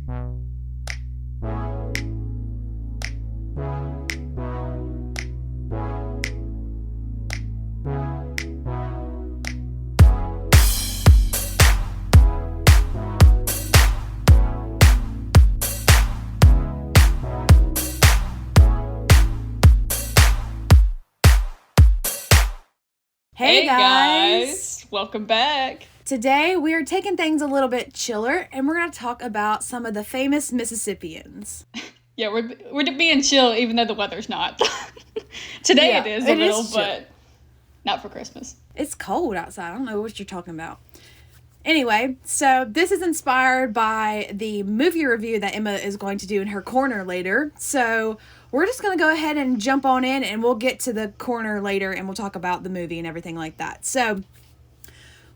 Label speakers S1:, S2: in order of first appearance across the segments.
S1: Hey guys! Welcome back.
S2: Today we are taking things a little bit chiller and we're going to talk about some of the famous Mississippians.
S1: Yeah, we're being chill even though the weather's not. Today it is a little, but not for Christmas.
S2: It's cold outside. I don't know what you're talking about. Anyway, so this is inspired by the movie review that Emma is going to do in her corner later. So we're just going to go ahead and jump on in and we'll get to the corner later and we'll talk about the movie and everything like that. So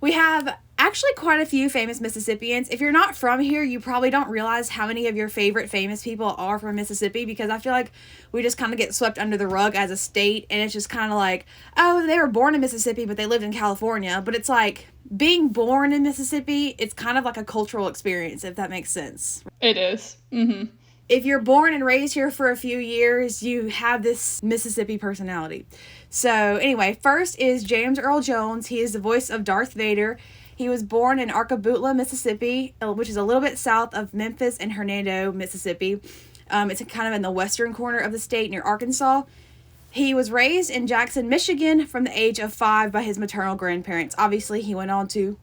S2: we have actually quite a few famous Mississippians. If you're not from here, you probably don't realize how many of your favorite famous people are from Mississippi, because I feel like we just kind of get swept under the rug as a state, and it's just kind of like, oh, they were born in Mississippi, but they lived in California. But it's like, being born in Mississippi, it's kind of like a cultural experience, if that makes sense.
S1: It is. Mm-hmm.
S2: If you're born and raised here for a few years, you have this Mississippi personality. So anyway, first is James Earl Jones. He is the voice of Darth Vader. He was born in Arcaboutla, Mississippi, which is a little bit south of Memphis and Hernando, Mississippi. It's kind of in the western corner of the state near Arkansas. He was raised in Jackson, Michigan from the age of 5 by his maternal grandparents. Obviously, he went on to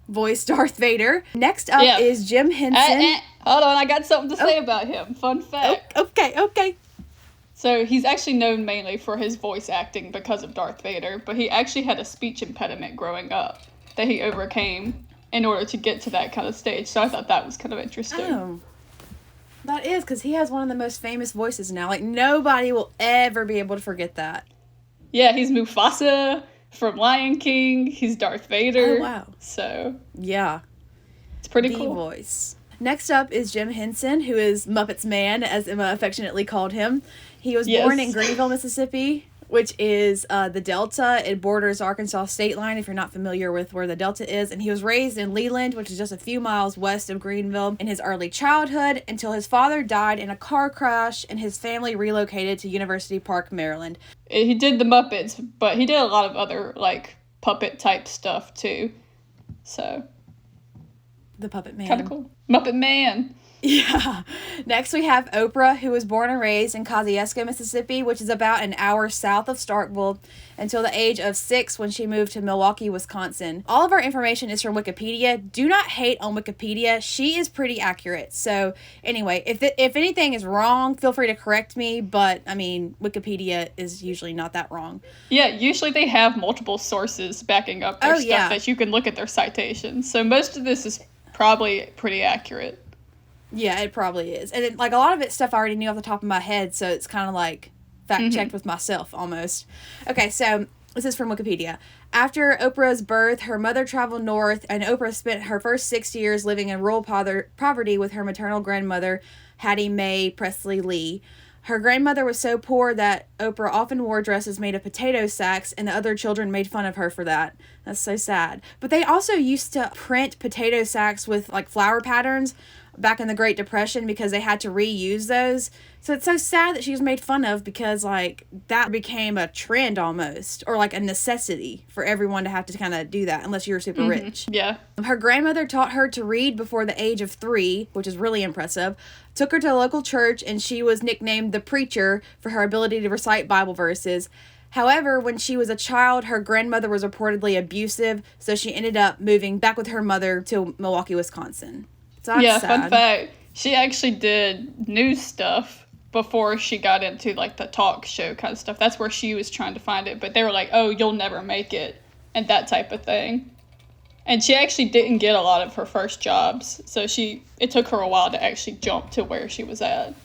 S2: voice Darth Vader. Next up is Jim Henson.
S1: Hold on, I got something to say about him. Fun fact.
S2: Okay.
S1: So he's actually known mainly for his voice acting because of Darth Vader, but he actually had a speech impediment growing up that he overcame in order to get to that kind of stage. So I thought that was kind of interesting.
S2: Oh, that is, because he has one of the most famous voices now. Like, nobody will ever be able to forget that.
S1: Yeah, he's Mufasa from Lion King. He's Darth Vader.
S2: Oh, wow.
S1: So,
S2: yeah.
S1: It's pretty cool.
S2: The voice. Next up is Jim Henson, who is Muppet's Man, as Emma affectionately called him. He was born in Greenville, Mississippi, which is the Delta. It borders Arkansas state line, if you're not familiar with where the Delta is. And he was raised in Leland, which is just a few miles west of Greenville, in his early childhood until his father died in a car crash and his family relocated to University Park, Maryland.
S1: He did the Muppets, but he did a lot of other, like, puppet type stuff, too. So.
S2: The Puppet Man.
S1: Kind of cool. Muppet Man.
S2: Yeah. Next we have Oprah, who was born and raised in Kosciuszko, Mississippi, which is about an hour south of Starkville, until the age of 6 when she moved to Milwaukee, Wisconsin. All of our information is from Wikipedia. Do not hate on Wikipedia. She is pretty accurate. So anyway, if anything is wrong, feel free to correct me, but I mean, Wikipedia is usually not that wrong.
S1: Yeah, usually they have multiple sources backing up their stuff that you can look at their citations. So most of this is probably pretty accurate.
S2: Yeah, it probably is. And like a lot of it's stuff I already knew off the top of my head, so it's kind of like fact-checked with myself almost. Okay, so this is from Wikipedia. After Oprah's birth, her mother traveled north, and Oprah spent her first 6 years living in rural poverty with her maternal grandmother, Hattie Mae Presley Lee. Her grandmother was so poor that Oprah often wore dresses made of potato sacks, and the other children made fun of her for that. That's so sad. But they also used to print potato sacks with like flower patterns back in the Great Depression because they had to reuse those. So it's so sad that she was made fun of because like that became a trend almost, or like a necessity for everyone to have to kind of do that unless you were super rich.
S1: Yeah.
S2: Her grandmother taught her to read before the age of 3, which is really impressive. Took her to a local church, and she was nicknamed the Preacher for her ability to recite Bible verses. However, when she was a child, her grandmother was reportedly abusive, so she ended up moving back with her mother to Milwaukee, Wisconsin. So that's sad.
S1: Fun fact, she actually did news stuff before she got into like the talk show kind of stuff. That's where she was trying to find it, but they were like, oh, you'll never make it, and that type of thing. And she actually didn't get a lot of her first jobs, so it took her a while to actually jump to where she was at.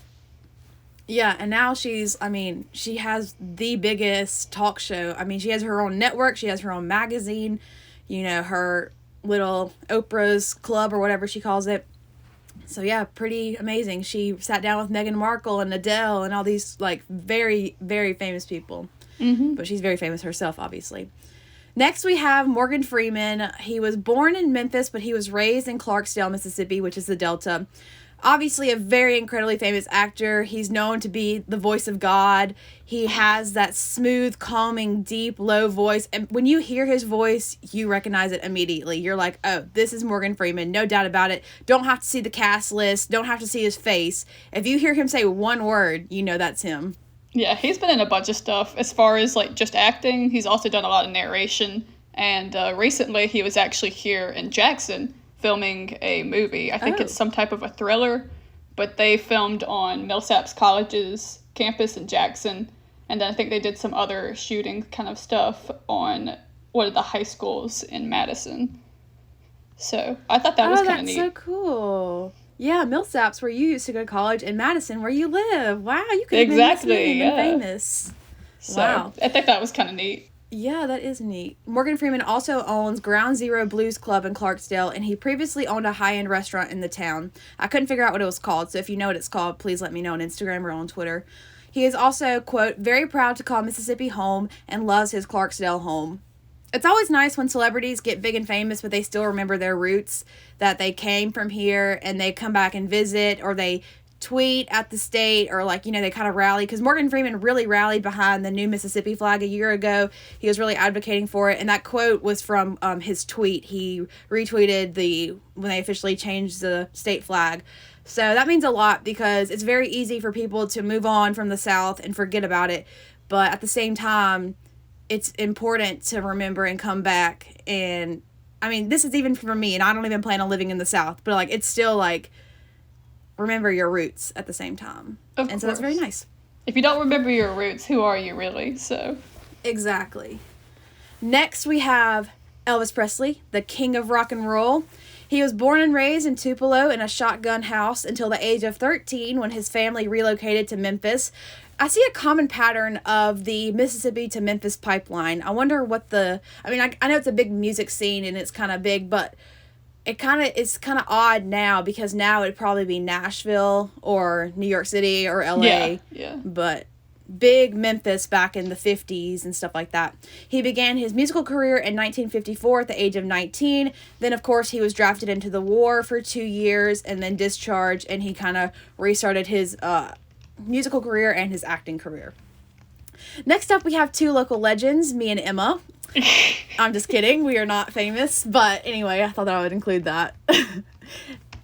S2: Yeah, and now she has the biggest talk show. I mean, she has her own network, she has her own magazine, her little Oprah's Club or whatever she calls it. So yeah, pretty amazing. She sat down with Meghan Markle and Adele and all these like very, very famous people. Mm-hmm. But she's very famous herself, obviously. Next, we have Morgan Freeman. He was born in Memphis, but he was raised in Clarksdale, Mississippi, which is the Delta. Obviously a very incredibly famous actor. He's known to be the voice of God. He has that smooth, calming, deep, low voice. And when you hear his voice, you recognize it immediately. You're like, oh, this is Morgan Freeman. No doubt about it. Don't have to see the cast list. Don't have to see his face. If you hear him say one word, you know that's him.
S1: Yeah, he's been in a bunch of stuff. As far as, like, just acting, he's also done a lot of narration. And recently he was actually here in Jackson filming a movie. I think it's some type of a thriller, but they filmed on Millsaps College's campus in Jackson, and then I think they did some other shooting kind of stuff on one of the high schools in Madison. So I thought that was kind of neat.
S2: Oh, that's so cool. Yeah, Millsaps, where you used to go to college, and Madison, where you live. Wow, you could have been famous.
S1: So wow. I think that was kind of neat.
S2: Yeah, that is neat. Morgan Freeman also owns Ground Zero Blues Club in Clarksdale, and he previously owned a high-end restaurant in the town. I couldn't figure out what it was called, so if you know what it's called, please let me know on Instagram or on Twitter. He is also, quote, very proud to call Mississippi home and loves his Clarksdale home. It's always nice when celebrities get big and famous, but they still remember their roots, that they came from here and they come back and visit, or they tweet at the state, or like, you know, they kind of rally, because Morgan Freeman really rallied behind the new Mississippi flag a year ago. He was really advocating for it, and that quote was from his tweet. He retweeted when they officially changed the state flag. So that means a lot, because it's very easy for people to move on from the South and forget about it, but at the same time, it's important to remember and come back. And I mean, this is even for me, and I don't even plan on living in the South, but like, it's still like, remember your roots at the same time.
S1: Of course.
S2: So that's very nice.
S1: If you don't remember your roots, who are you really? So
S2: exactly. Next we have Elvis Presley, the king of rock and roll. He was born and raised in Tupelo in a shotgun house until the age of 13 when his family relocated to Memphis. I see a common pattern of the Mississippi to Memphis pipeline. I wonder what I know it's a big music scene and it's kind of big, but it's kind of odd now, because now it'd probably be Nashville or New York City or LA.
S1: Yeah.
S2: But big Memphis back in the 50s and stuff like that. He began his musical career in 1954 at the age of 19. Then, of course, he was drafted into the war for 2 years and then discharged, and he kind of restarted his musical career and his acting career. Next up, we have two local legends, me and Emma. I'm just kidding. We are not famous. But anyway, I thought that I would include that.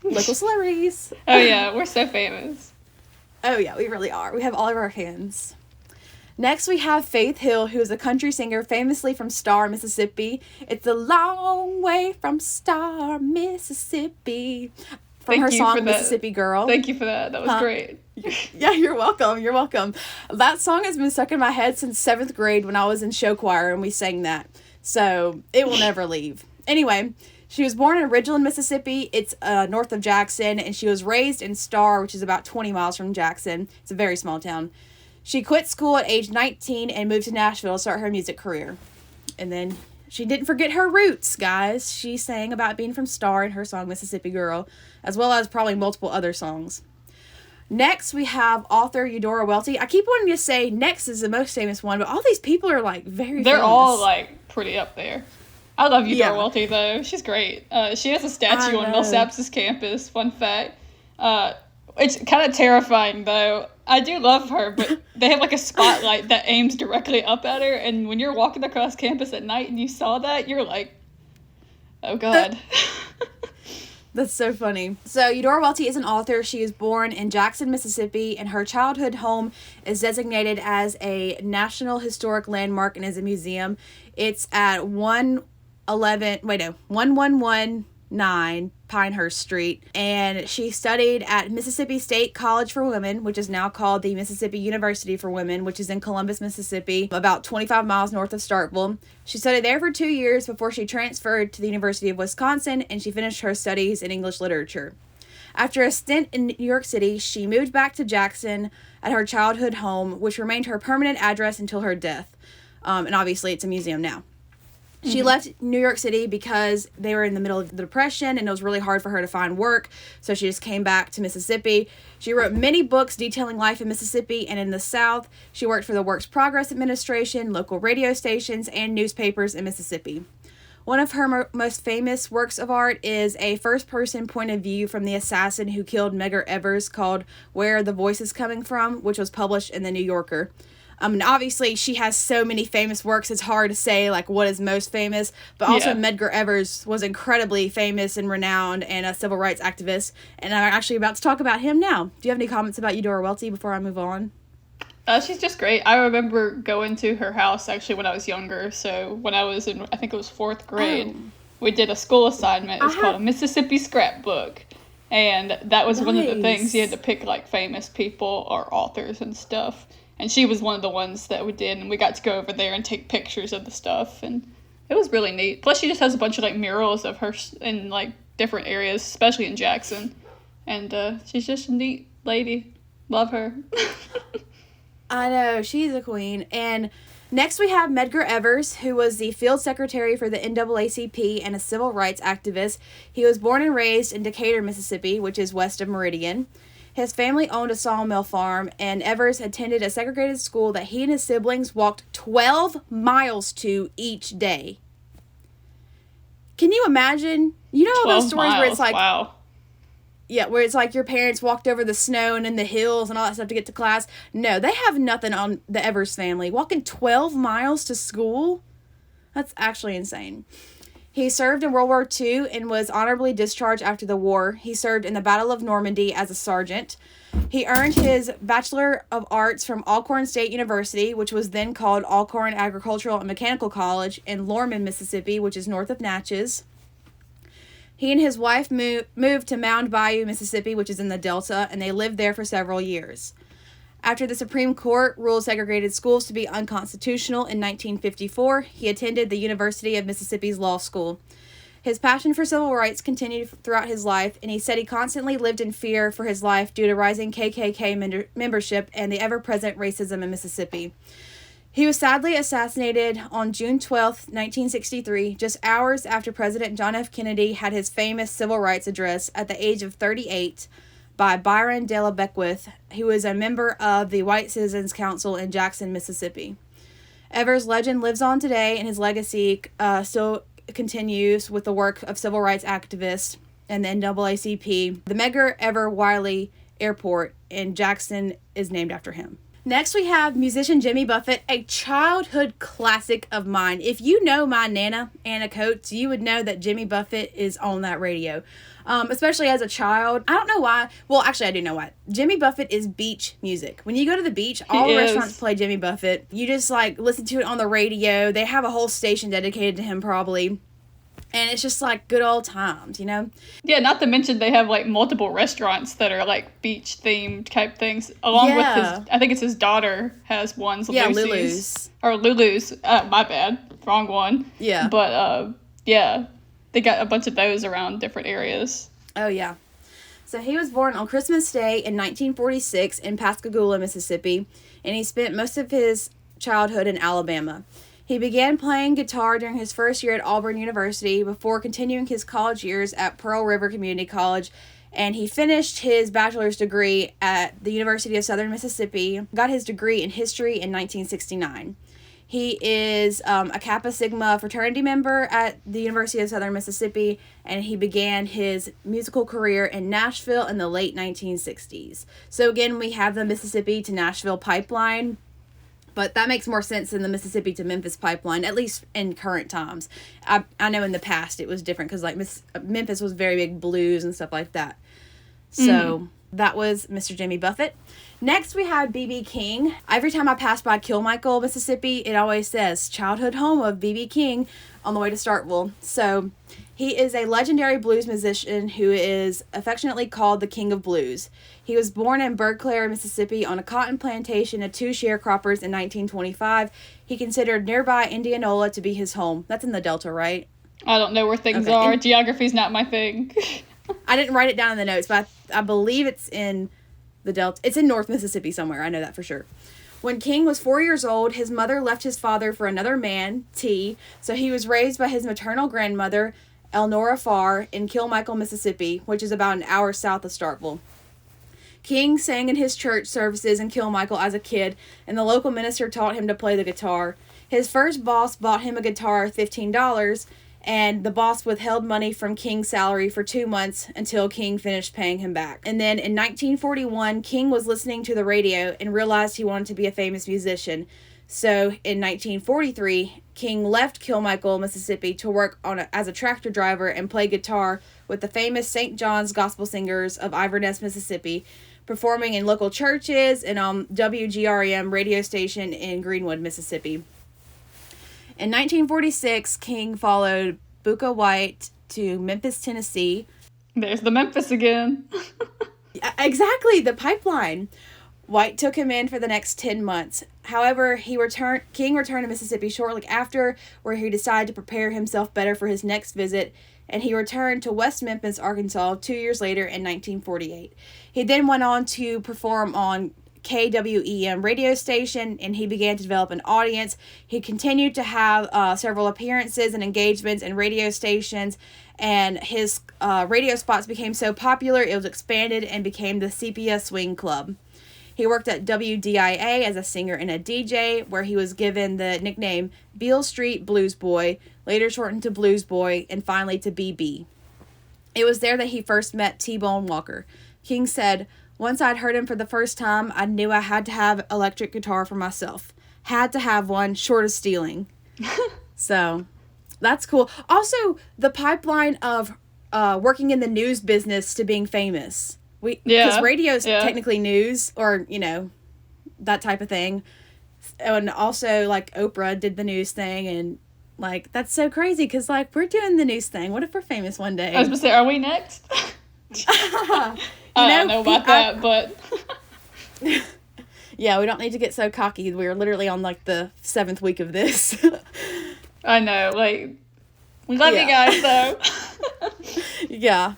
S2: Local celebrities.
S1: Oh, yeah. We're so famous.
S2: Oh, yeah. We really are. We have all of our fans. Next, we have Faith Hill, who is a country singer famously from Star, Mississippi. It's a long way from Star, Mississippi. From her song, Mississippi Girl.
S1: Thank you for that. That was great.
S2: Yeah, you're welcome. You're welcome. That song has been stuck in my head since 7th grade when I was in show choir and we sang that. So it will never leave. Anyway, she was born in Ridgeland, Mississippi. It's north of Jackson, and she was raised in Star, which is about 20 miles from Jackson. It's a very small town. She quit school at age 19 and moved to Nashville to start her music career. And then she didn't forget her roots, guys. She sang about being from Star in her song Mississippi Girl, as well as probably multiple other songs. Next, we have author Eudora Welty. I keep wanting to say next is the most famous one, but all these people are like very
S1: They're
S2: famous.
S1: all like pretty up there. I love Eudora Welty, though. She's great. She has a statue on Millsaps' campus, fun fact. It's kind of terrifying, though. I do love her, but they have like a spotlight that aims directly up at her, and when you're walking across campus at night and you saw that, you're like, oh God.
S2: That's so funny. So Eudora Welty is an author. She is born in Jackson, Mississippi, and her childhood home is designated as a National Historic Landmark and is a museum. It's at 1119 Pinehurst Street, and she studied at Mississippi State College for Women, which is now called the Mississippi University for Women, which is in Columbus, Mississippi, about 25 miles north of Starkville. She studied there for 2 years before she transferred to the University of Wisconsin, and she finished her studies in English literature. After a stint in New York City, she moved back to Jackson at her childhood home, which remained her permanent address until her death. And obviously it's a museum now. She left New York City because they were in the middle of the Depression and it was really hard for her to find work, so she just came back to Mississippi. She wrote many books detailing life in Mississippi and in the South. She worked for the Works Progress Administration, local radio stations, and newspapers in Mississippi. One of her most famous works of art is a first-person point of view from the assassin who killed Medgar Evers called Where Are the Voices Coming From?, which was published in The New Yorker. And obviously, she has so many famous works, it's hard to say, like, what is most famous. But also, Medgar Evers was incredibly famous and renowned and a civil rights activist. And I'm actually about to talk about him now. Do you have any comments about Eudora Welty before I move on?
S1: She's just great. I remember going to her house, actually, when I was younger. So when I was in, I think it was 4th grade, we did a school assignment. It's called a Mississippi Scrapbook. And that was one of the things. You had to pick, like, famous people or authors and stuff. And she was one of the ones that we did, and we got to go over there and take pictures of the stuff, and it was really neat. Plus, she just has a bunch of, like, murals of her in, like, different areas, especially in Jackson, and she's just a neat lady. Love her.
S2: I know, she's a queen. And next we have Medgar Evers, who was the field secretary for the NAACP and a civil rights activist. He was born and raised in Decatur, Mississippi, which is west of Meridian. His family owned a sawmill farm, and Evers attended a segregated school that he and his siblings walked 12 miles to each day. Can you imagine? You know all those stories where it's like...
S1: Wow.
S2: Yeah, where it's like your parents walked over the snow and in the hills and all that stuff to get to class. No, they have nothing on the Evers family. Walking 12 miles to school? That's actually insane. He served in World War II and was honorably discharged after the war. He served in the Battle of Normandy as a sergeant. He earned his Bachelor of Arts from Alcorn State University, which was then called Alcorn Agricultural and Mechanical College, in Lorman, Mississippi, which is north of Natchez. He and his wife moved to Mound Bayou, Mississippi, which is in the Delta, and they lived there for several years. After the Supreme Court ruled segregated schools to be unconstitutional in 1954, he attended the University of Mississippi's Law School. His passion for civil rights continued throughout his life, and he said he constantly lived in fear for his life due to rising KKK membership and the ever-present racism in Mississippi. He was sadly assassinated on June 12, 1963, just hours after President John F. Kennedy had his famous civil rights address at the age of 38, by Byron De La Beckwith, who was a member of the White Citizens Council in Jackson, Mississippi. Evers' legend lives on today, and his legacy still continues with the work of civil rights activists and the NAACP. The Medgar Evers Wiley Airport in Jackson is named after him. Next, we have musician Jimmy Buffett, a childhood classic of mine. If you know my Nana, Anna Coates, you would know that Jimmy Buffett is on that radio. Especially as a child. I don't know why. Well, actually, I do know why. Jimmy Buffett is beach music. When you go to the beach, all restaurants play Jimmy Buffett. You just, like, listen to it on the radio. They have a whole station dedicated to him, probably. And it's just, like, good old times, you know?
S1: Yeah, not to mention they have, like, multiple restaurants that are, like, beach-themed type things. Along with his, I think it's his daughter has ones.
S2: Yeah,
S1: Lulu's. Or Lulu's. My bad. Wrong one.
S2: Yeah.
S1: But, yeah. They got a bunch of those around different areas.
S2: Oh, yeah. So he was born on Christmas Day in 1946 in Pascagoula, Mississippi, and he spent most of his childhood in Alabama. He began playing guitar during his first year at Auburn University before continuing his college years at Pearl River Community College, and he finished his bachelor's degree at the University of Southern Mississippi, got his degree in history in 1969. He is a Kappa Sigma fraternity member at the University of Southern Mississippi, and he began his musical career in Nashville in the late 1960s. So again, we have the Mississippi to Nashville pipeline, but that makes more sense than the Mississippi to Memphis pipeline, at least in current times. I know in the past it was different because like Memphis was very big blues and stuff like that. So that was Mr. Jimmy Buffett. Next, we have B.B. King. Every time I pass by Kilmichael, Mississippi, it always says, childhood home of B.B. King on the way to Starkville. So, he is a legendary blues musician who is affectionately called the King of Blues. He was born in Berkeley, Mississippi on a cotton plantation of 2 sharecroppers in 1925. He considered nearby Indianola to be his home. That's in the Delta, right?
S1: I don't know where things are. Geography's not my thing.
S2: I didn't write it down in the notes, but I believe it's in the Delta. It's in North Mississippi somewhere. I know that for sure. When King was 4 years old, his mother left his father for another man, T. So he was raised by his maternal grandmother, Elnora Farr, in Kilmichael, Mississippi, which is about an hour south of Starkville. King sang in his church services in Kilmichael as a kid, and the local minister taught him to play the guitar. His first boss bought him a guitar of $15, and the boss withheld money from King's salary for 2 months until King finished paying him back. And then in 1941, King was listening to the radio and realized he wanted to be a famous musician. So in 1943, King left Kilmichael, Mississippi to work as a tractor driver and play guitar with the famous St. John's Gospel Singers of Iverness, Mississippi, performing in local churches and on WGRM radio station in Greenwood, Mississippi. In 1946, King followed Booker White to Memphis, Tennessee.
S1: There's the Memphis again.
S2: Exactly, the pipeline. White took him in for the next 10 months. However, King returned to Mississippi shortly after, where he decided to prepare himself better for his next visit, and he returned to West Memphis, Arkansas 2 years later in 1948. He then went on to perform on KWEM radio station, and he began to develop an audience. He continued to have several appearances and engagements in radio stations, and his radio spots became so popular it was expanded and became the Sepia Swing Club. He worked at WDIA as a singer and a DJ, where he was given the nickname Beale Street Blues Boy, later shortened to Blues Boy, and finally to BB. It was there that he first met T-Bone Walker. King said, "Once I'd heard him for the first time, I knew I had to have electric guitar for myself. Had to have one, short of stealing." So, that's cool. Also, the pipeline of working in the news business to being famous. Because radio's technically news, or, that type of thing. And also, like, Oprah did the news thing, and, like, that's so crazy, because, like, we're doing the news thing. What if we're famous one day?
S1: I was going to say, are we next? I don't know about that, but...
S2: Yeah, we don't need to get so cocky. We're literally on, like, the 7th week of this.
S1: I know, like, we love you guys, though.
S2: Yeah.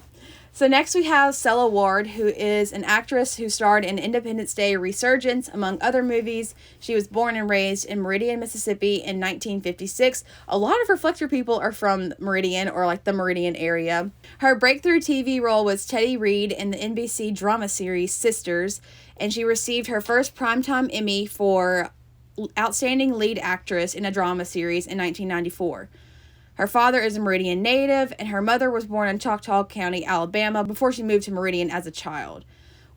S2: So next we have Stella Ward, who is an actress who starred in Independence Day Resurgence, among other movies. She was born and raised in Meridian, Mississippi in 1956. A lot of Reflector people are from Meridian, or like the Meridian area. Her breakthrough TV role was Teddy Reed in the NBC drama series Sisters, and she received her first Primetime Emmy for Outstanding Lead Actress in a Drama Series in 1994. Her father is a Meridian native, and her mother was born in Choctaw County, Alabama, before she moved to Meridian as a child.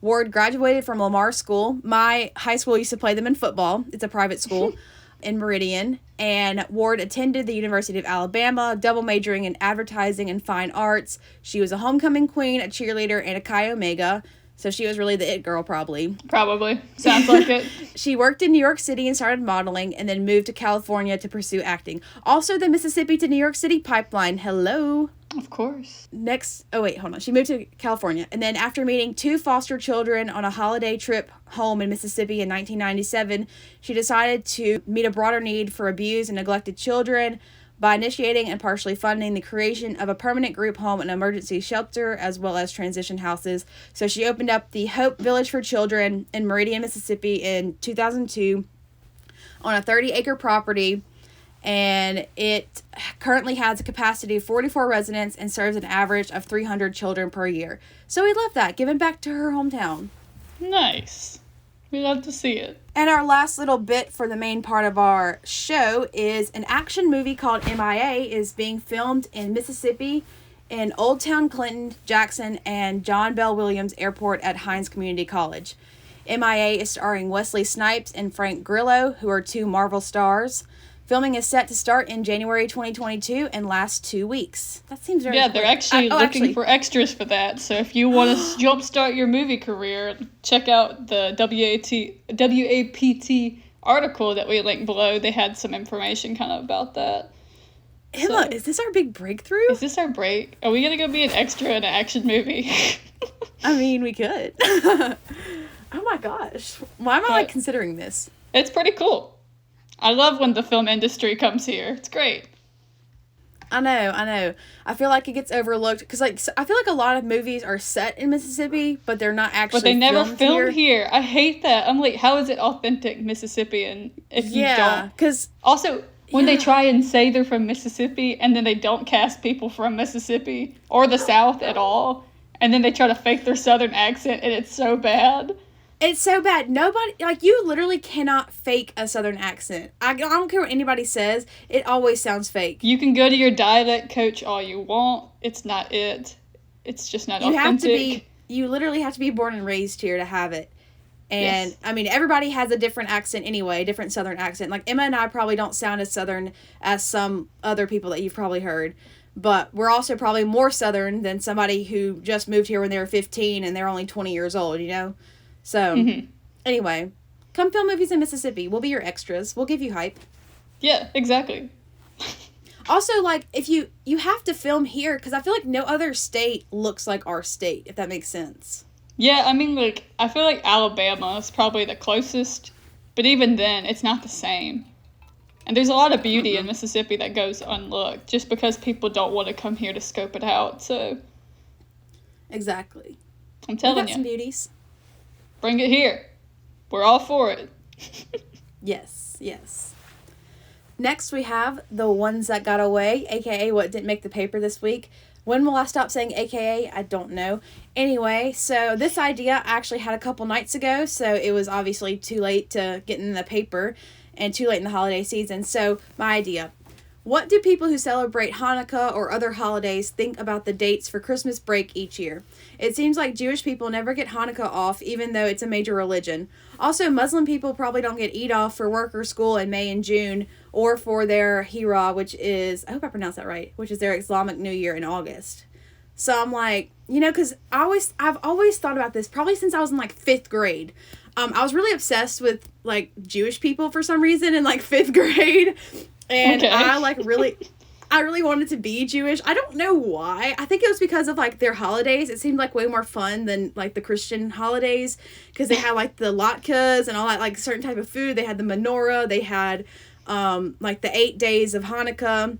S2: Ward graduated from Lamar School. My high school used to play them in football. It's a private school in Meridian. And Ward attended the University of Alabama, double majoring in advertising and fine arts. She was a homecoming queen, a cheerleader, and a Chi Omega. So she was really the it girl, probably.
S1: Probably. Sounds like it.
S2: She worked in New York City and started modeling, and then moved to California to pursue acting. Also, the Mississippi to New York City pipeline. Hello.
S1: Of course.
S2: She moved to California. And then after meeting 2 foster children on a holiday trip home in Mississippi in 1997, she decided to meet a broader need for abused and neglected children by initiating and partially funding the creation of a permanent group home and emergency shelter, as well as transition houses. So she opened up the Hope Village for Children in Meridian, Mississippi in 2002 on a 30-acre property, and it currently has a capacity of 44 residents and serves an average of 300 children per year. So we love that, giving back to her hometown.
S1: Nice. We love to see it.
S2: And our last little bit for the main part of our show is an action movie called MIA is being filmed in Mississippi in Old Town Clinton, Jackson, and John Bell Williams Airport at Hines Community College. MIA is starring Wesley Snipes and Frank Grillo, who are 2 Marvel stars. Filming is set to start in January 2022 and last 2 weeks. That seems very quick.
S1: They're actually looking for extras for that. So if you want to jumpstart your movie career, check out the WAPT article that we linked below. They had some information kind of about that.
S2: Emma, is this our big breakthrough?
S1: Is this our break? Are we going to go be an extra in an action movie?
S2: I mean, we could. Oh my gosh. Why am I considering this?
S1: It's pretty cool. I love when the film industry comes here. It's great.
S2: I know. I feel like it gets overlooked because, like, I feel like a lot of movies are set in Mississippi, but they're not actually.
S1: But they never film here. I hate that. I'm like, how is it authentic Mississippian if you don't?
S2: Because
S1: also when they try and say they're from Mississippi and then they don't cast people from Mississippi or the South at all, and then they try to fake their Southern accent, and it's so bad.
S2: It's so bad. Nobody, like, you literally cannot fake a Southern accent. I don't care what anybody says. It always sounds fake.
S1: You can go to your dialect coach all you want. It's not it. It's just not authentic.
S2: You literally have to be born and raised here to have it. And,
S1: Yes.
S2: I mean, everybody has a different accent anyway, different Southern accent. Like, Emma and I probably don't sound as Southern as some other people that you've probably heard. But we're also probably more Southern than somebody who just moved here when they were 15 and they're only 20 years old, you know? So, anyway, come film movies in Mississippi. We'll be your extras. We'll give you hype.
S1: Yeah, exactly.
S2: Also, like, if you have to film here, because I feel like no other state looks like our state, if that makes sense.
S1: Yeah, I mean, like, I feel like Alabama is probably the closest, but even then, it's not the same. And there's a lot of beauty in Mississippi that goes unlooked just because people don't want to come here to scope it out. So,
S2: Exactly.
S1: I'm
S2: We've
S1: telling
S2: got some
S1: you,
S2: beauties.
S1: bring it here. We're all for it.
S2: Yes, yes. Next, we have The Ones That Got Away, aka what didn't make the paper this week. When will I stop saying aka? I don't know. Anyway, so this idea I actually had a couple nights ago, so it was obviously too late to get in the paper and too late in the holiday season. So, my idea. What do people who celebrate Hanukkah or other holidays think about the dates for Christmas break each year? It seems like Jewish people never get Hanukkah off, even though it's a major religion. Also, Muslim people probably don't get Eid off for work or school in May and June, or for their Hira, which is, I hope I pronounced that right, which is their Islamic New Year in August. So I'm like, you know, because I've always thought about this, probably since I was in, like, 5th grade. I was really obsessed with, like, Jewish people for some reason in, like, 5th grade. And
S1: Okay.
S2: I really wanted to be Jewish. I don't know why. I think it was because of, like, their holidays. It seemed, like, way more fun than, like, the Christian holidays. Because they had, like, the latkes and all that, like, certain type of food. They had the menorah. They had, like, the 8 days of Hanukkah.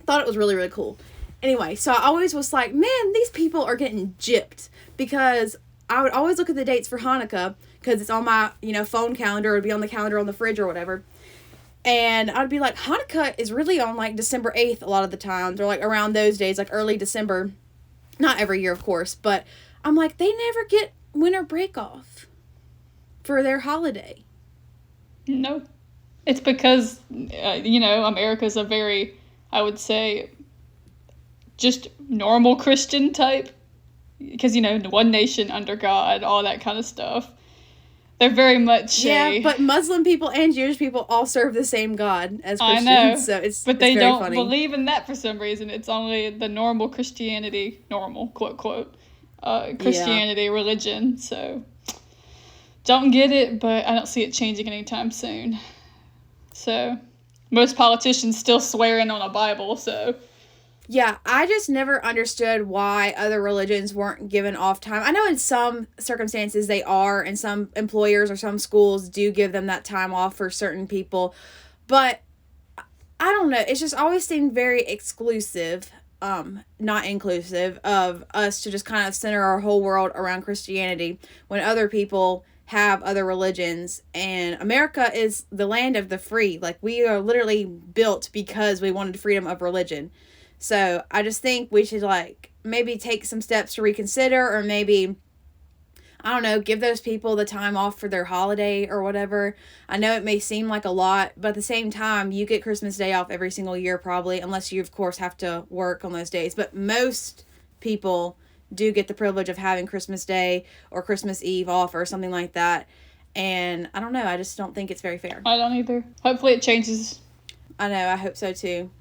S2: Thought it was really, really cool. Anyway, so I always was like, man, these people are getting gypped. Because I would always look at the dates for Hanukkah. Because it's on my, you know, phone calendar. It would be on the calendar on the fridge or whatever. And I'd be like, Hanukkah is really on, like, December 8th a lot of the times. Or, like, around those days, like, early December. Not every year, of course. But I'm like, they never get winter break off for their holiday.
S1: No. It's because, you know, America's a very, I would say, just normal Christian type. Because, you know, one nation under God, all that kind of stuff. They're very much
S2: but Muslim people and Jewish people all serve the same God as Christians.
S1: I know,
S2: So it's
S1: but they
S2: very
S1: don't
S2: funny.
S1: believe in that for some reason. It's only the normal Christianity, normal, quote, quote, Christianity religion. So, don't get it, but I don't see it changing anytime soon. So, most politicians still swearing on a Bible, so...
S2: Yeah, I just never understood why other religions weren't given off time. I know in some circumstances they are, and some employers or some schools do give them that time off for certain people. But, I don't know, it's just always seemed very exclusive, not inclusive, of us to just kind of center our whole world around Christianity when other people have other religions. And America is the land of the free. Like, we are literally built because we wanted freedom of religion. So, I just think we should, like, maybe take some steps to reconsider, or maybe, I don't know, give those people the time off for their holiday or whatever. I know it may seem like a lot, but at the same time, you get Christmas Day off every single year probably, unless you, of course, have to work on those days. But most people do get the privilege of having Christmas Day or Christmas Eve off or something like that. And, I don't know, I just don't think it's very fair.
S1: I don't either. Hopefully it changes.
S2: I know, I hope so too.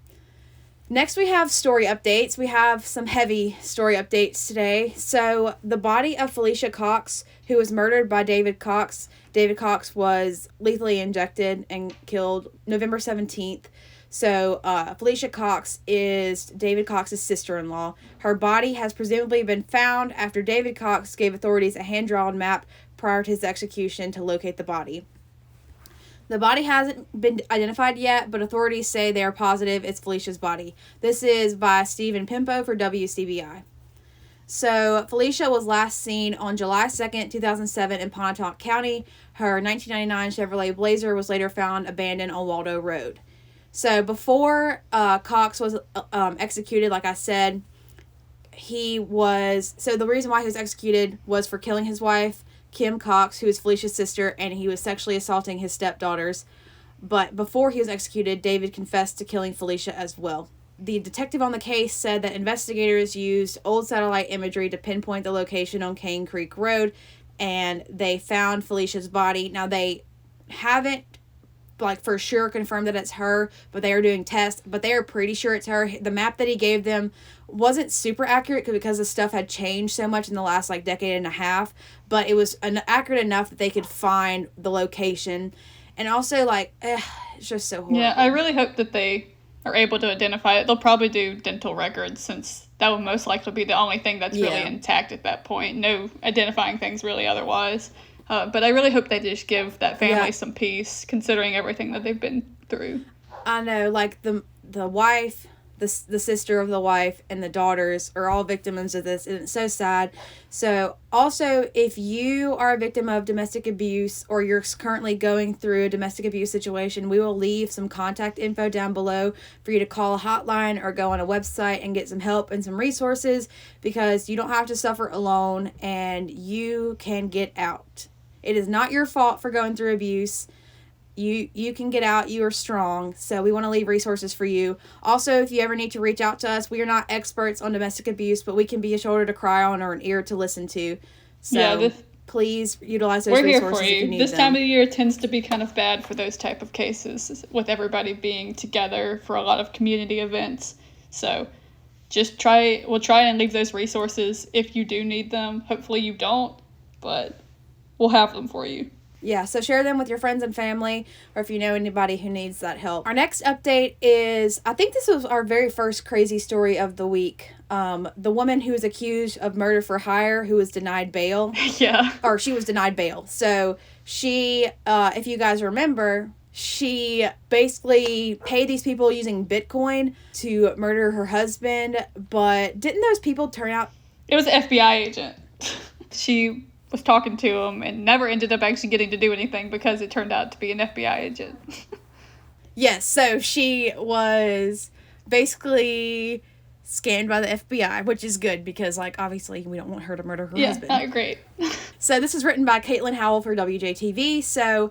S2: Next, we have story updates. We have some heavy story updates today. So, the body of Felicia Cox, who was murdered by David Cox. David Cox was lethally injected and killed November 17th. So, Felicia Cox is David Cox's sister-in-law. Her body has presumably been found after David Cox gave authorities a hand-drawn map prior to his execution to locate the body. The body hasn't been identified yet, but authorities say they are positive it's Felicia's body. This is by Stephen Pimpo for WCBI. So, Felicia was last seen on July 2nd, 2007 in Pontotoc County. Her 1999 Chevrolet Blazer was later found abandoned on Waldo Road. So, before Cox was executed, like I said, the reason why he was executed was for killing his wife, Kim Cox, who is Felicia's sister, and he was sexually assaulting his stepdaughters. But before he was executed, David confessed to killing Felicia as well. The detective on the case said that investigators used old satellite imagery to pinpoint the location on Cane Creek Road, and they found Felicia's body. Now, they haven't, like, for sure confirmed that it's her, but they are doing tests, but they are pretty sure it's her. The map that he gave them wasn't super accurate because the stuff had changed so much in the last, like, decade and a half, but it was accurate enough that they could find the location. And also, like, it's just so horrible.
S1: Yeah, I really hope that they are able to identify it. They'll probably do dental records, since that will most likely be the only thing that's really intact at that point. No identifying things really otherwise. But I really hope they just give that family some peace, considering everything that they've been through.
S2: I know, like, the wife, the sister of the wife, and the daughters are all victims of this, and it's so sad. So, also, if you are a victim of domestic abuse, or you're currently going through a domestic abuse situation, we will leave some contact info down below for you to call a hotline or go on a website and get some help and some resources, because you don't have to suffer alone, and you can get out. It is not your fault for going through abuse. You can get out. You are strong. So we want to leave resources for you. Also, if you ever need to reach out to us, we are not experts on domestic abuse, but we can be a shoulder to cry on or an ear to listen to. So please utilize those resources. We're here for you.
S1: If you need this time of the year tends to be kind of bad for those type of cases, with everybody being together for a lot of community events. So just we'll try and leave those resources if you do need them. Hopefully you don't, but we'll have them for you.
S2: Yeah, so share them with your friends and family, or if you know anybody who needs that help. Our next update is, I think this was our very first crazy story of the week. The woman who was accused of murder for hire, who was denied bail.
S1: Yeah.
S2: Or she was denied bail. So she, if you guys remember, she basically paid these people using Bitcoin to murder her husband, but didn't those people turn out?
S1: It was an FBI agent. She was talking to him and never ended up actually getting to do anything because it turned out to be an FBI agent.
S2: Yes, so she was basically scammed by the FBI, which is good because, like, obviously we don't want her to murder her husband.
S1: Yeah, great.
S2: So this is written by Caitlin Howell for WJTV. So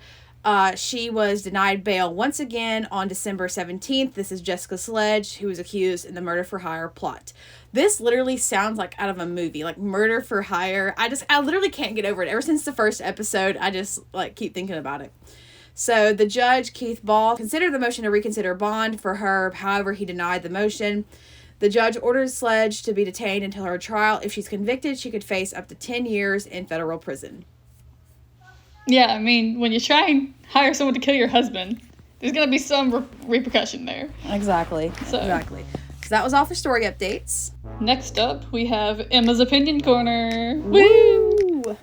S2: she was denied bail once again on December 17th. This is Jessica Sledge, who was accused in the murder for hire plot. This literally sounds like out of a movie, like murder for hire. I literally can't get over it. Ever since the first episode, I just, like, keep thinking about it. So the judge, Keith Ball, considered the motion to reconsider bond for her. However, he denied the motion. The judge ordered Sledge to be detained until her trial. If she's convicted, she could face up to 10 years in federal prison.
S1: Yeah, I mean, when you try and hire someone to kill your husband, there's going to be some repercussion there.
S2: Exactly. Exactly. So that was all for story updates.
S1: Next up, we have Emma's Opinion Corner.
S2: Woo!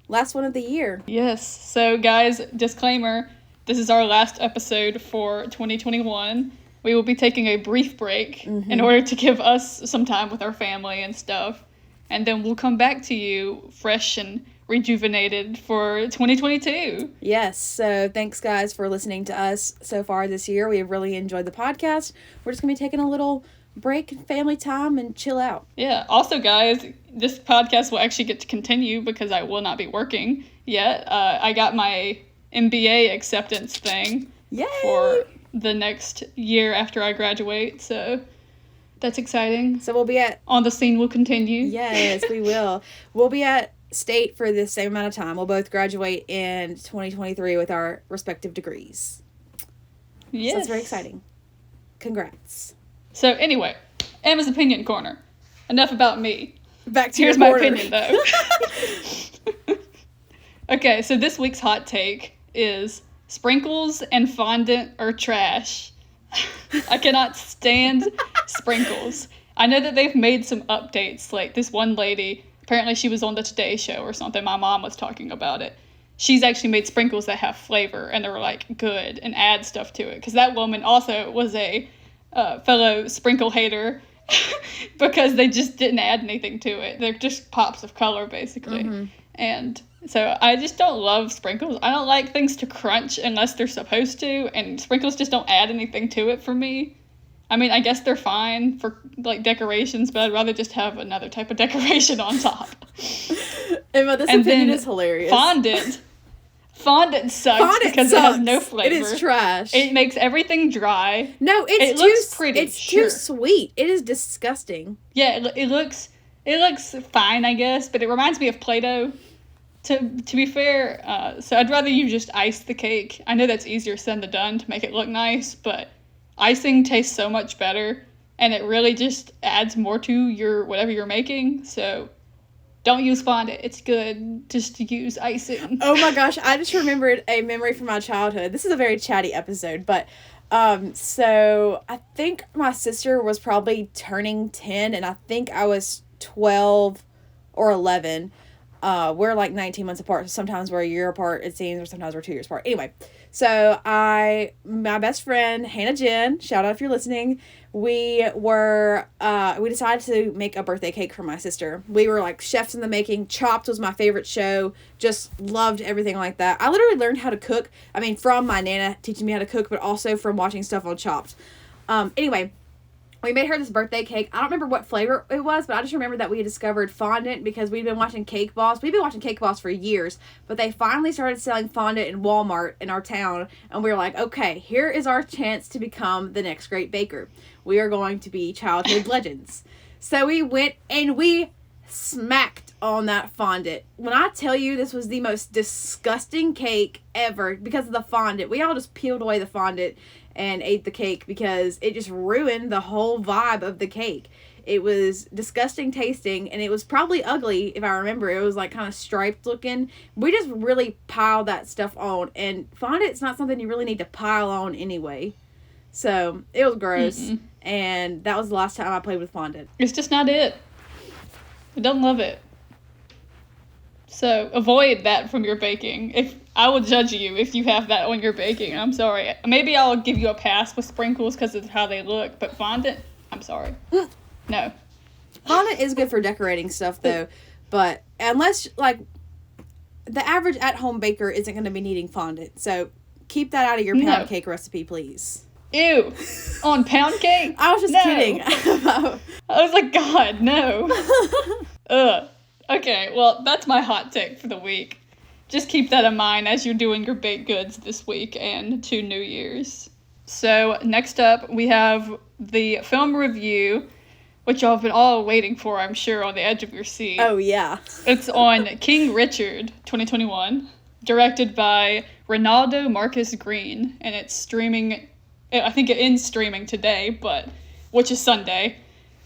S2: Last one of the year.
S1: Yes. So, guys, disclaimer, this is our last episode for 2021. We will be taking a brief break in order to give us some time with our family and stuff. And then we'll come back to you fresh and rejuvenated for 2022.
S2: Yes, so thanks guys for listening to us so far this year. We have really enjoyed the podcast. We're just going to be taking a little break and family time and chill out.
S1: Yeah, also guys, this podcast will actually get to continue because I will not be working yet. I got my MBA acceptance thing.
S2: Yay!
S1: For the next year after I graduate, so that's exciting.
S2: So we'll be at...
S1: On the Scene will continue.
S2: Yes, we will. We'll be at State for the same amount of time. We'll both graduate in 2023 with our respective degrees. Yes. So that's very exciting. Congrats.
S1: So anyway, Emma's Opinion Corner. Enough about me.
S2: Back to
S1: Here's
S2: your
S1: my opinion, though. Okay, so this week's hot take is sprinkles and fondant are trash. I cannot stand sprinkles. I know that they've made some updates. Like this one lady, apparently she was on the Today Show or something. My mom was talking about it. She's actually made sprinkles that have flavor and they're like good and add stuff to it. Because that woman also was a fellow sprinkle hater because they just didn't add anything to it. They're just pops of color basically. And so I just don't love sprinkles. I don't like things to crunch unless they're supposed to, and sprinkles just don't add anything to it for me. I mean, I guess they're fine for, like, decorations, but I'd rather just have another type of decoration on top.
S2: Emma, this opinion is hilarious.
S1: Fondant. Fondant sucks because it has no flavor.
S2: It is trash.
S1: It makes everything dry.
S2: No,
S1: it looks pretty.
S2: It's too sweet. It is disgusting.
S1: Yeah, it looks fine, I guess, but it reminds me of Play-Doh. To be fair, so I'd rather you just ice the cake. I know that's easier said than done to make it look nice, but icing tastes so much better, and it really just adds more to your whatever you're making. So don't use fondant. It's good just to use icing.
S2: Oh my gosh, I just remembered a memory from my childhood. This is a very chatty episode, but so I think my sister was probably turning 10, and I think I was 12 or 11. We're like 19 months apart. Sometimes we're a year apart, it seems, or sometimes we're 2 years apart. Anyway, so my best friend, Hannah Jen, shout out if you're listening, we decided to make a birthday cake for my sister. We were like chefs in the making. Chopped was my favorite show. Just loved everything like that. I literally learned how to cook. I mean, from my Nana teaching me how to cook, but also from watching stuff on Chopped. Anyway, we made her this birthday cake. I don't remember what flavor it was, but I just remember that we had discovered fondant because we'd been watching Cake Boss. We've been watching Cake Boss for years, but they finally started selling fondant in Walmart in our town, and we were like, okay, here is our chance to become the next great baker. We are going to be childhood legends. So we went and we smacked on that fondant. When I tell you this was the most disgusting cake ever because of the fondant, we all just peeled away the fondant and ate the cake because it just ruined the whole vibe of the cake. It was disgusting tasting, and it was probably ugly, if I remember. It was like kind of striped looking. We just really piled that stuff on, and fondant's not something you really need to pile on anyway. So it was gross, and that was the last time I played with fondant.
S1: It's just not it. I don't love it. So avoid that from your baking. If I will judge you if you have that on your baking. I'm sorry. Maybe I'll give you a pass with sprinkles because of how they look, but fondant, I'm sorry. No.
S2: Fondant is good for decorating stuff though, but unless like the average at-home baker isn't going to be needing fondant, so keep that out of your pound cake recipe, please.
S1: Ew. On pound cake?
S2: I was just kidding.
S1: I was like, God, no. Ugh. Okay, well, that's my hot take for the week. Just keep that in mind as you're doing your baked goods this week and to New Year's. So, next up, we have the film review, which y'all have been all waiting for, I'm sure, on the edge of your seat.
S2: Oh, yeah.
S1: It's on King Richard, 2021, directed by Ronaldo Marcus Green, and it's streaming, I think it ends streaming today, which is Sunday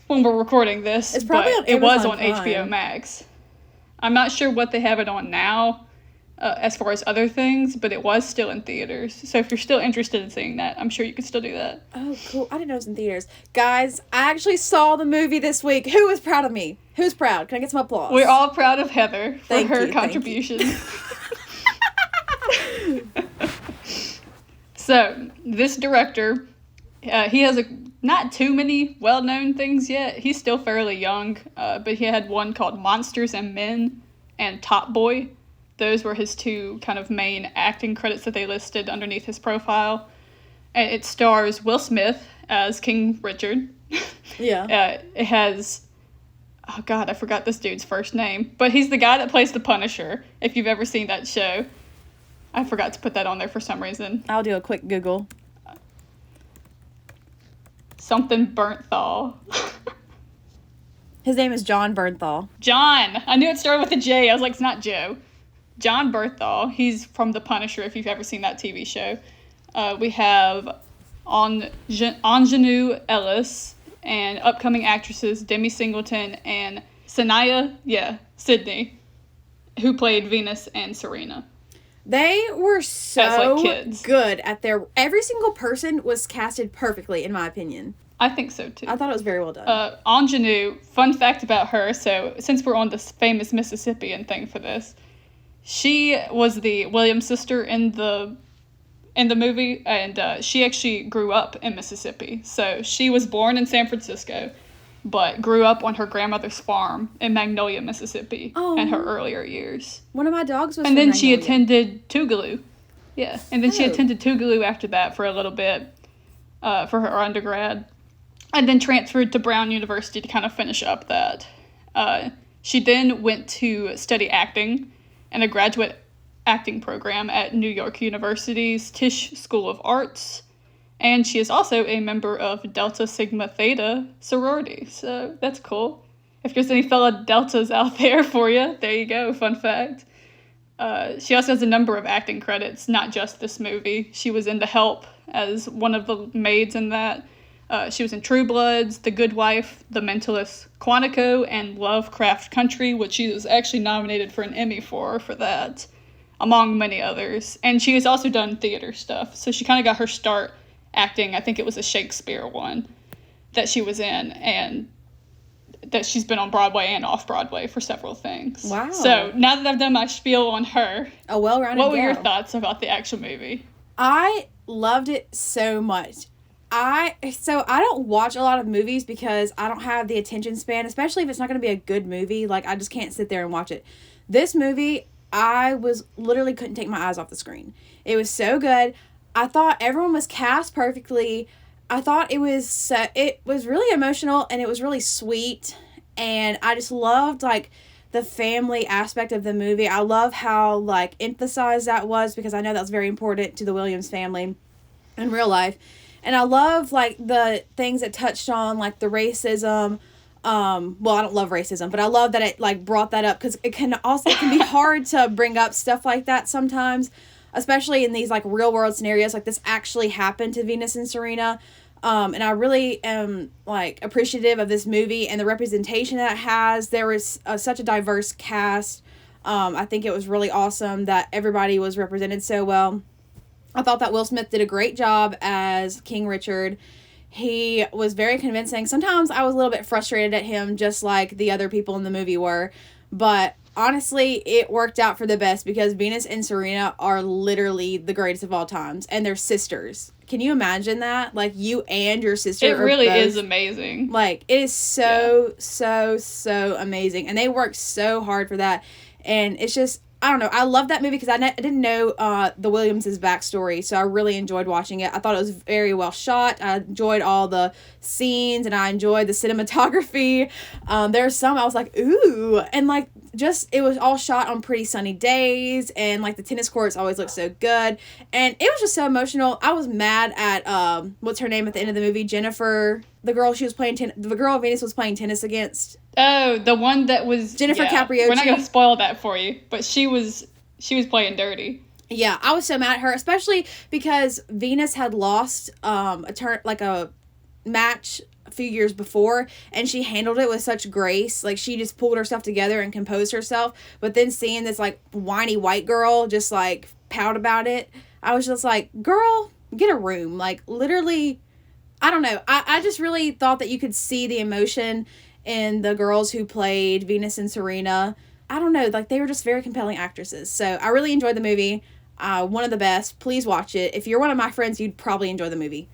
S1: when we're recording this.
S2: It's probably on Amazon
S1: it was on
S2: Prime.
S1: HBO Max. I'm not sure what they have it on now, as far as other things, but it was still in theaters. So if you're still interested in seeing that, I'm sure you can still do that.
S2: Oh, cool. I didn't know it was in theaters. Guys, I actually saw the movie this week. Who was proud of me? Who's proud? Can I get some applause?
S1: We're all proud of Heather for
S2: Thank
S1: her
S2: you,
S1: contribution. So, this director, he has not too many well-known things yet. He's still fairly young, but he had one called Monsters and Men and Top Boy. Those were his two kind of main acting credits that they listed underneath his profile. And it stars Will Smith as King Richard.
S2: Yeah.
S1: It has, oh God, I forgot this dude's first name, but he's the guy that plays the Punisher, if you've ever seen that show. I forgot to put that on there for some reason.
S2: I'll do a quick Google.
S1: Something Bernthal.
S2: His name is John Bernthal.
S1: John! I knew it started with a J. I was like, it's not Joe. John Bernthal. He's from The Punisher, if you've ever seen that TV show. We have Anjanou Ellis and upcoming actresses Demi Singleton and Sydney, who played Venus and Serena.
S2: They were so
S1: like kids.
S2: Good at every single person was casted perfectly, in my opinion.
S1: I think so, too.
S2: I thought it was very well done.
S1: Anjanou, fun fact about her, so since we're on this famous Mississippian thing for this, she was the Williams sister in the movie, and she actually grew up in Mississippi. So she was born in San Francisco, but grew up on her grandmother's farm in Magnolia, Mississippi in her earlier years.
S2: One of my dogs was
S1: And
S2: from
S1: then
S2: Magnolia.
S1: she attended Tougaloo. Yeah, and then she attended Tougaloo after that for a little bit, for her undergrad. and then transferred to Brown University to kind of finish up that. She then went to study acting in a graduate acting program at New York University's Tisch School of Arts, and she is also a member of Delta Sigma Theta sorority, so that's cool. If there's any fellow Deltas out there for you, there you go, fun fact. She also has a number of acting credits, not just this movie. She was in The Help as one of the maids in that. She was in True Bloods, The Good Wife, The Mentalist, Quantico, and Lovecraft Country, which she was actually nominated for an Emmy for that, among many others. And she has also done theater stuff, so she kind of got her start acting. I think it was a Shakespeare one that she was in, and that she's been on Broadway and off-Broadway for several things.
S2: Wow.
S1: So now that I've done my spiel on her,
S2: a well-rounded
S1: what were your thoughts about the actual movie?
S2: I loved it so much. I don't watch a lot of movies because I don't have the attention span, especially if it's not going to be a good movie. Like, I just can't sit there and watch it. This movie, I was literally couldn't take my eyes off the screen. It was so good. I thought everyone was cast perfectly. I thought it was really emotional, and it was really sweet, and I just loved, like, the family aspect of the movie. I love how, like, emphasized that was, because I know that was very important to the Williams family in real life. And I love, like, the things it touched on, like, the racism. Well, I don't love racism, but I love that it, like, brought that up, because it can be hard to bring up stuff like that sometimes, especially in these, like, real world scenarios. Like, this actually happened to Venus and Serena. And I really am, like, appreciative of this movie and the representation that it has. There was such a diverse cast. I think it was really awesome that everybody was represented so well. I thought that Will Smith did a great job as King Richard. He was very convincing. Sometimes I was a little bit frustrated at him, just like the other people in the movie were. But honestly, it worked out for the best, because Venus and Serena are literally the greatest of all times. And they're sisters. Can you imagine that? Like, you and your sister
S1: It really
S2: both,
S1: is amazing.
S2: Like, it is so amazing. And they worked so hard for that. And it's just, I don't know. I love that movie because I didn't know the Williams' backstory, so I really enjoyed watching it. I thought it was very well shot. I enjoyed all the scenes, and I enjoyed the cinematography. There's some I was like, ooh, and like, just, it was all shot on pretty sunny days, and like the tennis courts always look so good, and it was just so emotional. I was mad at what's her name at the end of the movie, Jennifer, the girl she was playing the girl Venus was playing tennis against.
S1: Oh, the one that was
S2: Jennifer Caprioti.
S1: We're not gonna spoil that for you, but she was playing dirty.
S2: Yeah, I was so mad at her, especially because Venus had lost a match a few years before, and she handled it with such grace. Like, she just pulled herself together and composed herself. But then seeing this, like, whiny white girl just, like, pout about it, I was just like, girl, get a room. Like, literally, I don't know. I just really thought that you could see the emotion in the girls who played Venus and Serena. I don't know. Like, they were just very compelling actresses. So, I really enjoyed the movie. One of the best. Please watch it. If you're one of my friends, you'd probably enjoy the movie.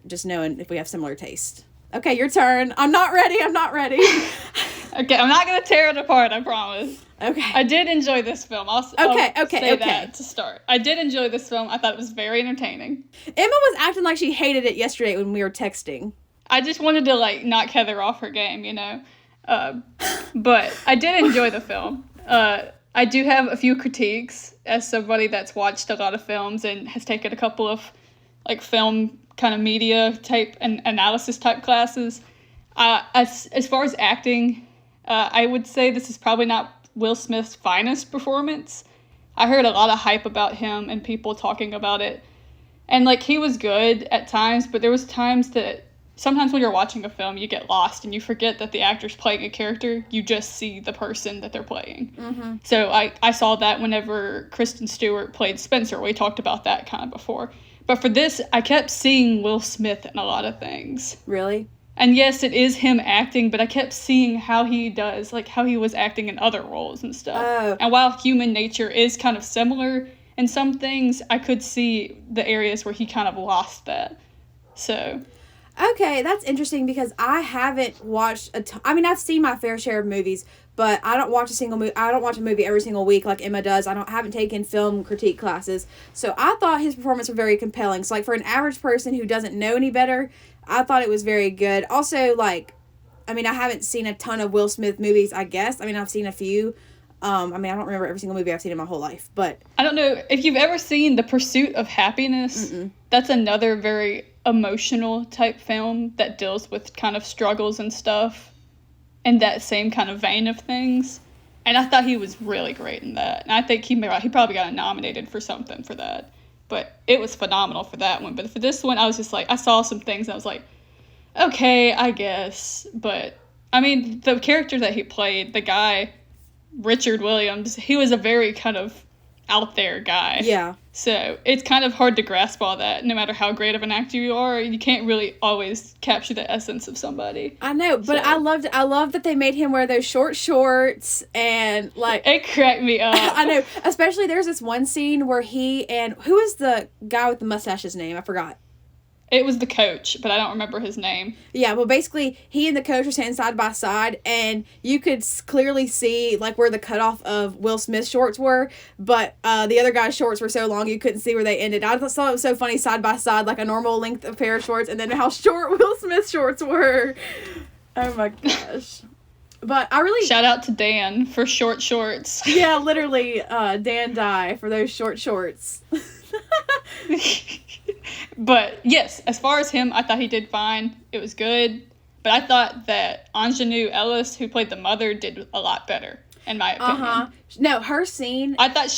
S2: Just knowing if we have similar taste. Okay, your turn. I'm not ready. Okay,
S1: I'm not going to tear it apart, I promise.
S2: Okay.
S1: I did enjoy this film. I'll say that to start. I did enjoy this film. I thought it was very entertaining.
S2: Emma was acting like she hated it yesterday when we were texting.
S1: I just wanted to, like, knock Heather off her game, you know? But I did enjoy the film. I do have a few critiques as somebody that's watched a lot of films and has taken a couple of, like, film kind of media type and analysis type classes. As far as acting, I would say this is probably not Will Smith's finest performance. I heard a lot of hype about him and people talking about it. And, like, he was good at times, but there was times that sometimes when you're watching a film, you get lost and you forget that the actor's playing a character. You just see the person that they're playing. Mm-hmm. So I saw that whenever Kristen Stewart played Spencer. We talked about that kind of before. But for this, I kept seeing Will Smith in a lot of things.
S2: Really?
S1: And yes, it is him acting, but I kept seeing how he does, like how he was acting in other roles and stuff.
S2: Oh.
S1: And while human nature is kind of similar in some things, I could see the areas where he kind of lost that. So...
S2: Okay, that's interesting because I haven't watched I've seen my fair share of movies, but I don't watch a movie every single week like Emma does. I haven't taken film critique classes. So I thought his performance was very compelling. So, like, for an average person who doesn't know any better, I thought it was very good. Also, like, I mean, I haven't seen a ton of Will Smith movies, I guess. I mean, I've seen a few. I mean, I don't remember every single movie I've seen in my whole life, but...
S1: I don't know if you've ever seen The Pursuit of Happiness.
S2: Mm-mm.
S1: That's another very emotional type film that deals with kind of struggles and stuff in that same kind of vein of things. And I thought he was really great in that. And I think he probably got nominated for something for that. But it was phenomenal for that one. But for this one, I was just like, I saw some things and I was like, okay, I guess. But, I mean, the character that he played, the guy... Richard Williams, he was a very kind of out there guy.
S2: Yeah.
S1: So it's kind of hard to grasp all that. No matter how great of an actor you are, you can't really always capture the essence of somebody.
S2: I know, but I loved that they made him wear those short shorts and like
S1: it cracked me up.
S2: I know, especially there's this one scene where he and who is the guy with the mustache's name? I forgot.
S1: It was the coach, but I don't remember his name.
S2: Yeah, well, basically, he and the coach were standing side by side, and you could clearly see, like, where the cutoff of Will Smith's shorts were, but the other guy's shorts were so long you couldn't see where they ended. I just thought it was so funny, side by side, like a normal length of pair of shorts, and then how short Will Smith's shorts were. Oh, my gosh. But I really...
S1: Shout out to Dan for short shorts.
S2: Yeah, literally, Dan Dye for those short shorts.
S1: But yes, as far as him, I thought he did fine. It was good. But I thought that Anjanou Ellis, who played the mother, did a lot better, in my opinion.
S2: Uh-huh. No, her scene...
S1: I thought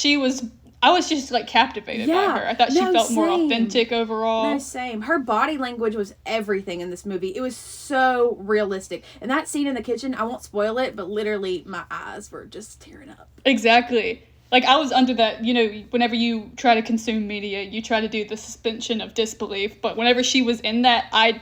S1: I was just, like, captivated by her. I thought she felt more authentic overall.
S2: No, same. Her body language was everything in this movie. It was so realistic. And that scene in the kitchen, I won't spoil it, but literally my eyes were just tearing up.
S1: Exactly. Like, I was under that, you know, whenever you try to consume media, you try to do the suspension of disbelief. But whenever she was in that, I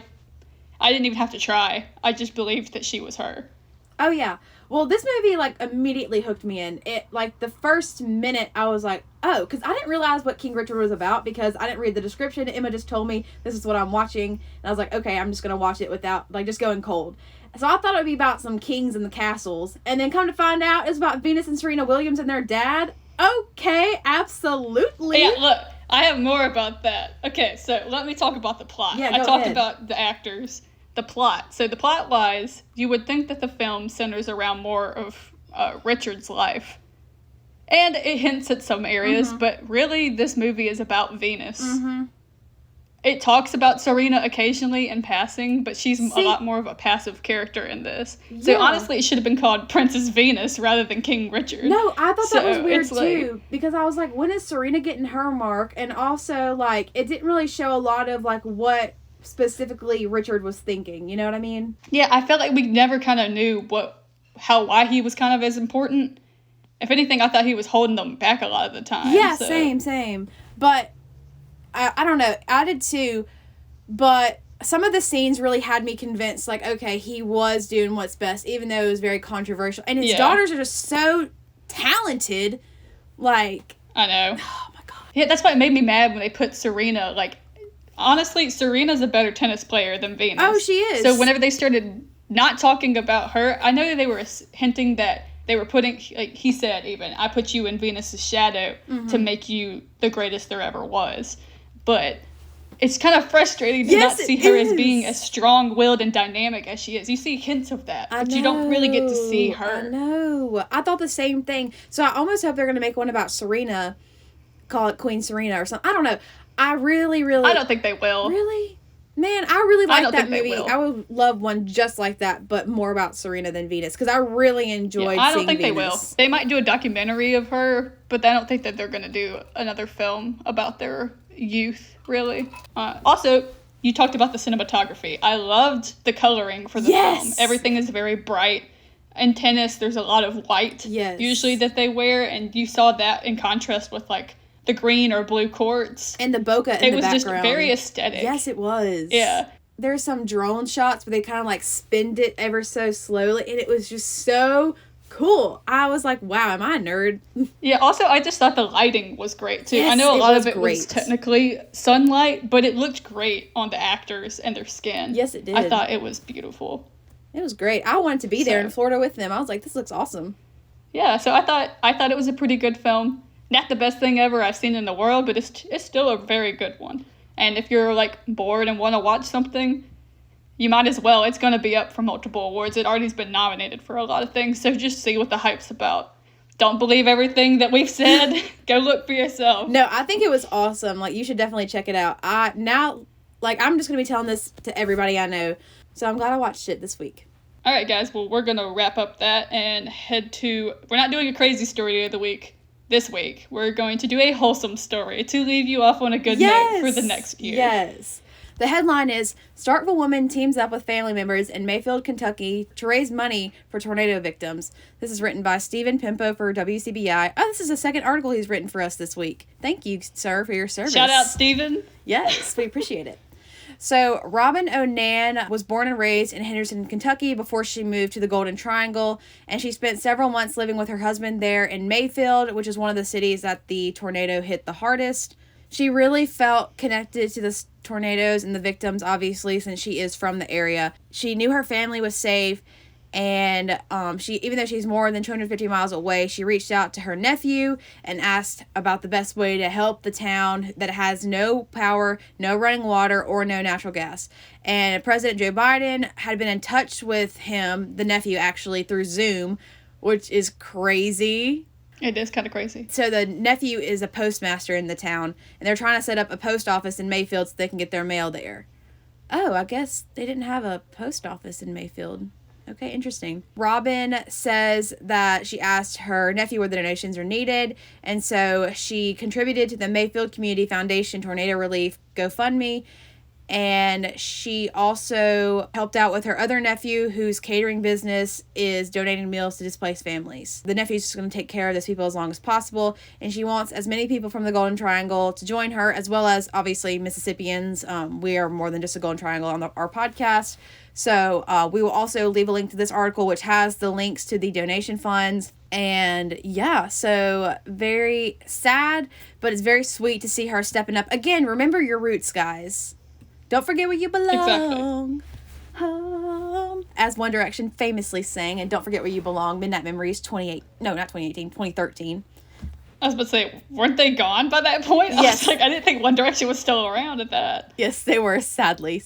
S1: didn't even have to try. I just believed that she was her.
S2: Oh, yeah. Well, this movie, like, immediately hooked me in. It, like, the first minute, I was like, oh, because I didn't realize what King Richard was about because I didn't read the description. Emma just told me this is what I'm watching. And I was like, okay, I'm just going to watch it without, like, just going cold. So I thought it would be about some kings and the castles. And then come to find out it's about Venus and Serena Williams and their dad. Okay, absolutely.
S1: Yeah, look, I have more about that. Okay, so let me talk about the plot.
S2: Yeah,
S1: I talked
S2: ahead.
S1: about the actors. The plot. So the plot-wise, you would think that the film centers around more of Richard's life. And it hints at some areas, but really this movie is about Venus. Mm-hmm. It talks about Serena occasionally in passing, but she's a lot more of a passive character in this. Yeah. So honestly, it should have been called Princess Venus rather than King Richard.
S2: No, I thought that was weird too, because I was like, when is Serena getting her mark? And also, like, it didn't really show a lot of, like, what specifically Richard was thinking, you know what I mean?
S1: Yeah, I felt like we never kind of knew why he was kind of as important. If anything, I thought he was holding them back a lot of the time.
S2: Yeah, so. Same. But I don't know. I did too. But some of the scenes really had me convinced, like, okay, he was doing what's best, even though it was very controversial. And his daughters are just so talented. Like,
S1: I know.
S2: Oh, my God.
S1: Yeah, that's why it made me mad when they put Serena, like, honestly, Serena's a better tennis player than Venus.
S2: Oh, she is.
S1: So whenever they started not talking about her, I know that they were hinting that they were putting, like he said even, I put you in Venus's shadow to make you the greatest there ever was. But it's kind of frustrating to not see her as being as strong-willed and dynamic as she is. You see hints of that, but you don't really get to see her.
S2: I know. I thought the same thing. So I almost hope they're going to make one about Serena, call it Queen Serena or something. I don't know. I really... I
S1: don't think they will.
S2: Really? Man, I really like that movie. I would love one just like that, but more about Serena than Venus, because I really enjoyed seeing Venus.
S1: I don't think they will. They might do a documentary of her, but I don't think that they're going to do another film about their youth, really. Also, you talked about the cinematography. I loved the coloring for the film. Everything is very bright. In tennis, there's a lot of white, usually, that they wear, and you saw that in contrast with, like, the green or blue courts. And the bokeh in the background. It was just very aesthetic.
S2: Yes, it was.
S1: Yeah.
S2: There's some drone shots where they kind of like spinned it ever so slowly, and it was just so cool. I was like, wow, am I a nerd?
S1: Yeah, also, I just thought the lighting was great, too. Yes, I know a lot of it was technically sunlight, but it looked great on the actors and their skin.
S2: Yes, it did.
S1: I thought it was beautiful.
S2: It was great. I wanted to be there in Florida with them. I was like, this looks awesome.
S1: Yeah, so I thought it was a pretty good film. Not the best thing ever I've seen in the world, but it's still a very good one. And if you're, like, bored and want to watch something, you might as well. It's going to be up for multiple awards. It already's been nominated for a lot of things, so just see what the hype's about. Don't believe everything that we've said. Go look for yourself.
S2: No, I think it was awesome. Like, you should definitely check it out. I'm just going to be telling this to everybody I know, so I'm glad I watched it this week.
S1: All right, guys. Well, we're going to wrap up that and head to... We're not doing a crazy story of the week this week. We're going to do a wholesome story to leave you off on a good note for the next year.
S2: Yes. The headline is, Starkville woman teams up with family members in Mayfield, Kentucky to raise money for tornado victims. This is written by Stephen Pimpo for WCBI. Oh, this is the second article he's written for us this week. Thank you, sir, for your service.
S1: Shout out, Stephen.
S2: Yes, we appreciate it. So, Robin O'Nan was born and raised in Henderson, Kentucky before she moved to the Golden Triangle, and she spent several months living with her husband there in Mayfield, which is one of the cities that the tornado hit the hardest. She really felt connected to the tornadoes and the victims, obviously, since she is from the area. She knew her family was safe, and even though she's more than 250 miles away, she reached out to her nephew and asked about the best way to help the town that has no power, no running water, or no natural gas. And President Joe Biden had been in touch with him, the nephew actually, through Zoom, which is crazy.
S1: It is kind of crazy.
S2: So the nephew is a postmaster in the town, and they're trying to set up a post office in Mayfield so they can get their mail there. Oh, I guess they didn't have a post office in Mayfield. Okay, interesting. Robin says that she asked her nephew where the donations are needed, and so she contributed to the Mayfield Community Foundation Tornado Relief GoFundMe, and she also helped out with her other nephew whose catering business is donating meals to displaced families. The nephew's just going to take care of those people as long as possible, and she wants as many people from the Golden Triangle to join her, as well as, obviously, Mississippians. We are more than just a Golden Triangle on our podcast. So we will also leave a link to this article, which has the links to the donation funds. And yeah, so very sad, but it's very sweet to see her stepping up. Again, remember your roots, guys. Don't forget where you belong.
S1: Exactly.
S2: Home. As One Direction famously sang, and Don't Forget Where You Belong, Midnight Memories 2013.
S1: I was about to say, weren't they gone by that point?
S2: Yes.
S1: I didn't think One Direction was still around at that.
S2: Yes, they were, sadly.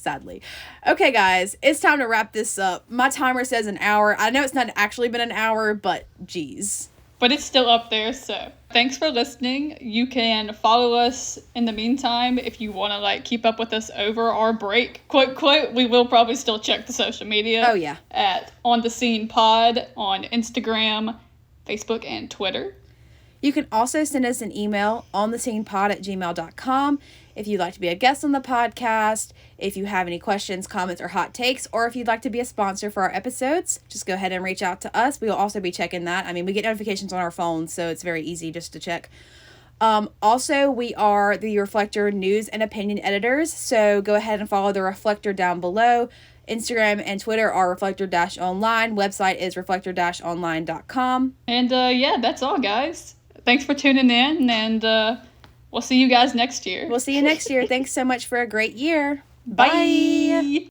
S2: Okay, guys, it's time to wrap this up. My timer says an hour. I know it's not actually been an hour, but geez.
S1: But it's still up there, so thanks for listening. You can follow us in the meantime if you want to keep up with us over our break. Quote, we will probably still check the social media.
S2: Oh, yeah.
S1: At On The Scene Pod on Instagram, Facebook, and Twitter.
S2: You can also send us an email, onthescenepod@gmail.com, if you'd like to be a guest on the podcast, if you have any questions, comments, or hot takes, or if you'd like to be a sponsor for our episodes, just go ahead and reach out to us. We will also be checking that. I mean, we get notifications on our phones, so it's very easy just to check. Also, we are the Reflector news and opinion editors, so go ahead and follow the Reflector down below. Instagram and Twitter are reflector-online. Website is reflector-online.com.
S1: And yeah, that's all, guys. Thanks for tuning in, and we'll see you guys next year.
S2: We'll see you next year. Thanks so much for a great year.
S1: Bye.